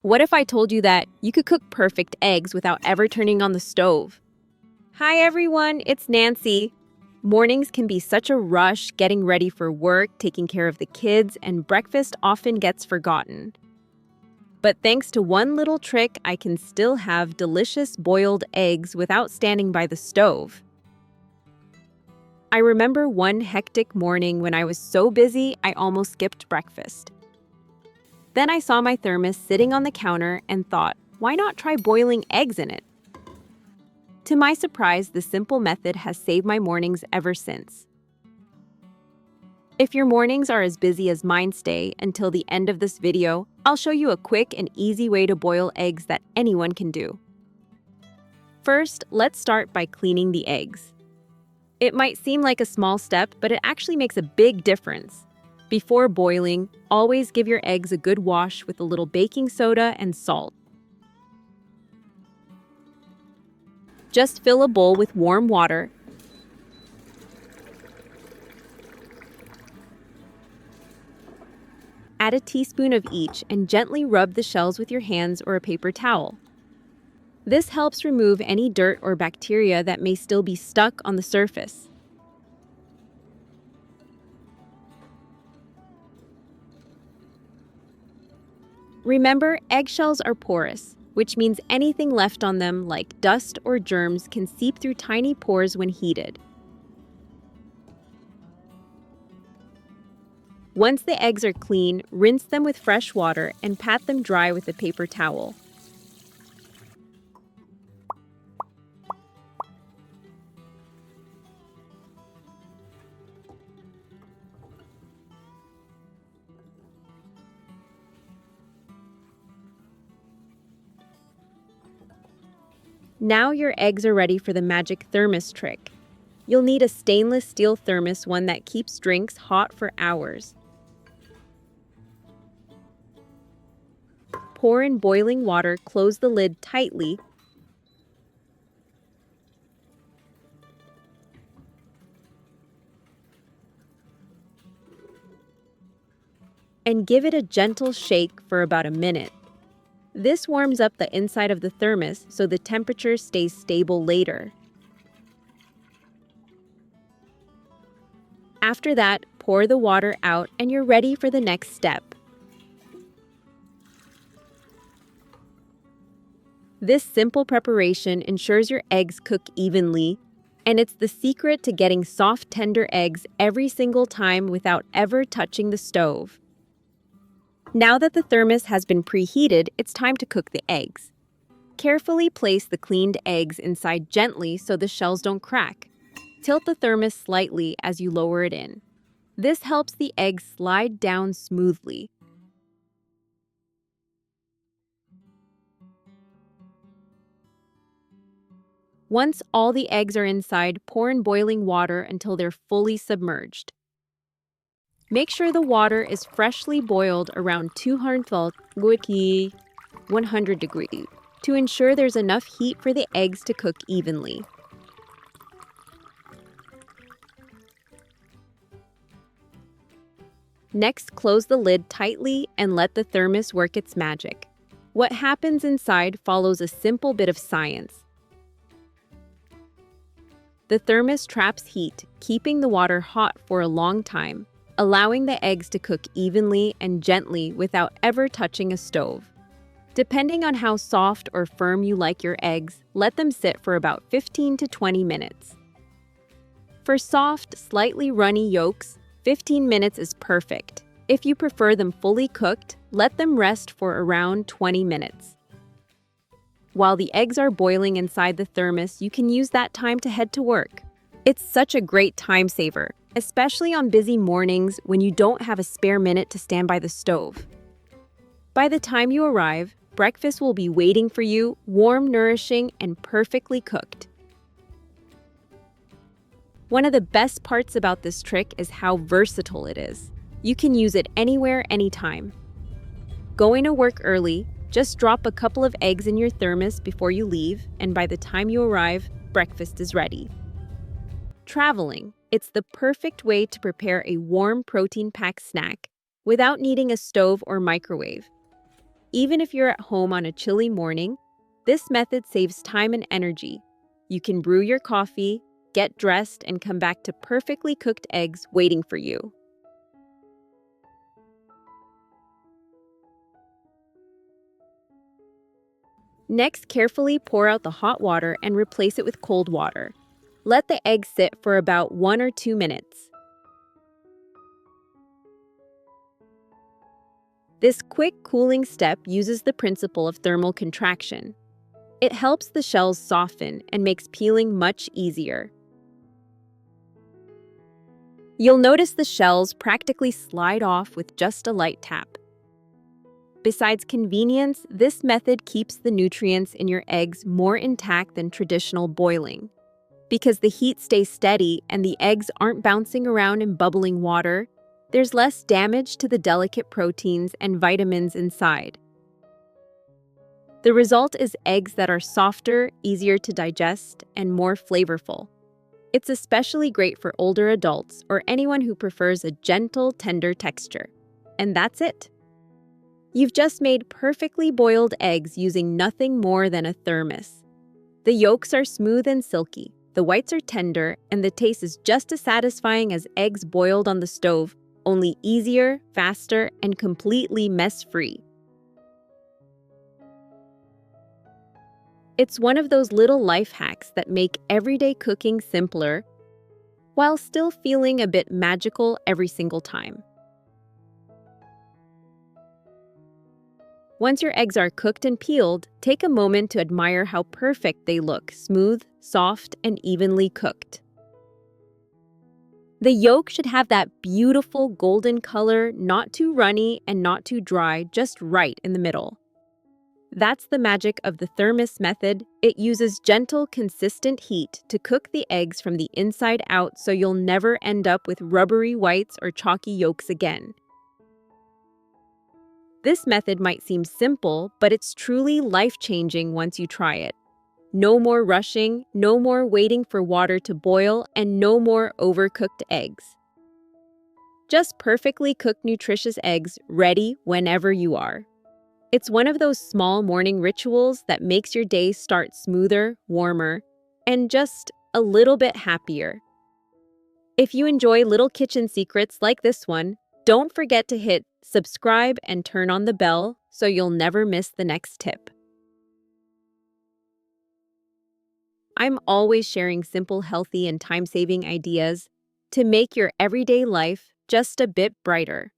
What if I told you that you could cook perfect eggs without ever turning on the stove? Hi everyone, it's Nancy. Mornings can be such a rush getting ready for work, taking care of the kids, and breakfast often gets forgotten. But thanks to one little trick, I can still have delicious boiled eggs without standing by the stove. I remember one hectic morning when I was so busy I almost skipped breakfast. Then I saw my thermos sitting on the counter and thought, why not try boiling eggs in it? To my surprise, the simple method has saved my mornings ever since. If your mornings are as busy as mine stay until the end of this video, I'll show you a quick and easy way to boil eggs that anyone can do. First, let's start by cleaning the eggs. It might seem like a small step, but it actually makes a big difference. Before boiling, always give your eggs a good wash with a little baking soda and salt. Just fill a bowl with warm water. Add a teaspoon of each and gently rub the shells with your hands or a paper towel. This helps remove any dirt or bacteria that may still be stuck on the surface. Remember, eggshells are porous, which means anything left on them, like dust or germs, can seep through tiny pores when heated. Once the eggs are clean, rinse them with fresh water and pat them dry with a paper towel. Now your eggs are ready for the magic thermos trick. You'll need a stainless steel thermos, one that keeps drinks hot for hours. Pour in boiling water, close the lid tightly, and give it a gentle shake for about a minute. This warms up the inside of the thermos so the temperature stays stable later. After that, pour the water out and you're ready for the next step. This simple preparation ensures your eggs cook evenly, and it's the secret to getting soft, tender eggs every single time without ever touching the stove. Now that the thermos has been preheated, it's time to cook the eggs. Carefully place the cleaned eggs inside gently so the shells don't crack. Tilt the thermos slightly as you lower it in. This helps the eggs slide down smoothly. Once all the eggs are inside, pour in boiling water until they're fully submerged. Make sure the water is freshly boiled around 100 degrees to ensure there's enough heat for the eggs to cook evenly. Next, close the lid tightly and let the thermos work its magic. What happens inside follows a simple bit of science. The thermos traps heat, keeping the water hot for a long time, allowing the eggs to cook evenly and gently without ever touching a stove. Depending on how soft or firm you like your eggs, let them sit for about 15 to 20 minutes. For soft, slightly runny yolks, 15 minutes is perfect. If you prefer them fully cooked, let them rest for around 20 minutes. While the eggs are boiling inside the thermos, you can use that time to head to work. It's such a great time saver, especially on busy mornings when you don't have a spare minute to stand by the stove. By the time you arrive, breakfast will be waiting for you, warm, nourishing, and perfectly cooked. One of the best parts about this trick is how versatile it is. You can use it anywhere, anytime. Going to work early, just drop a couple of eggs in your thermos before you leave, and by the time you arrive, breakfast is ready. Traveling, it's the perfect way to prepare a warm protein-packed snack without needing a stove or microwave. Even if you're at home on a chilly morning, this method saves time and energy. You can brew your coffee, get dressed, and come back to perfectly cooked eggs waiting for you. Next, carefully pour out the hot water and replace it with cold water. Let the egg sit for about 1 or 2 minutes. This quick cooling step uses the principle of thermal contraction. It helps the shells soften and makes peeling much easier. You'll notice the shells practically slide off with just a light tap. Besides convenience, this method keeps the nutrients in your eggs more intact than traditional boiling. Because the heat stays steady and the eggs aren't bouncing around in bubbling water, there's less damage to the delicate proteins and vitamins inside. The result is eggs that are softer, easier to digest, and more flavorful. It's especially great for older adults or anyone who prefers a gentle, tender texture. And that's it. You've just made perfectly boiled eggs using nothing more than a thermos. The yolks are smooth and silky, the whites are tender, and the taste is just as satisfying as eggs boiled on the stove, only easier, faster, and completely mess-free. It's one of those little life hacks that make everyday cooking simpler while still feeling a bit magical every single time. Once your eggs are cooked and peeled, take a moment to admire how perfect they look, smooth, soft, and evenly cooked. The yolk should have that beautiful golden color, not too runny and not too dry, just right in the middle. That's the magic of the thermos method. It uses gentle, consistent heat to cook the eggs from the inside out so you'll never end up with rubbery whites or chalky yolks again. This method might seem simple, but it's truly life-changing once you try it. No more rushing, no more waiting for water to boil, and no more overcooked eggs. Just perfectly cooked, nutritious eggs ready whenever you are. It's one of those small morning rituals that makes your day start smoother, warmer, and just a little bit happier. If you enjoy little kitchen secrets like this one, don't forget to hit subscribe and turn on the bell so you'll never miss the next tip. I'm always sharing simple, healthy, and time-saving ideas to make your everyday life just a bit brighter.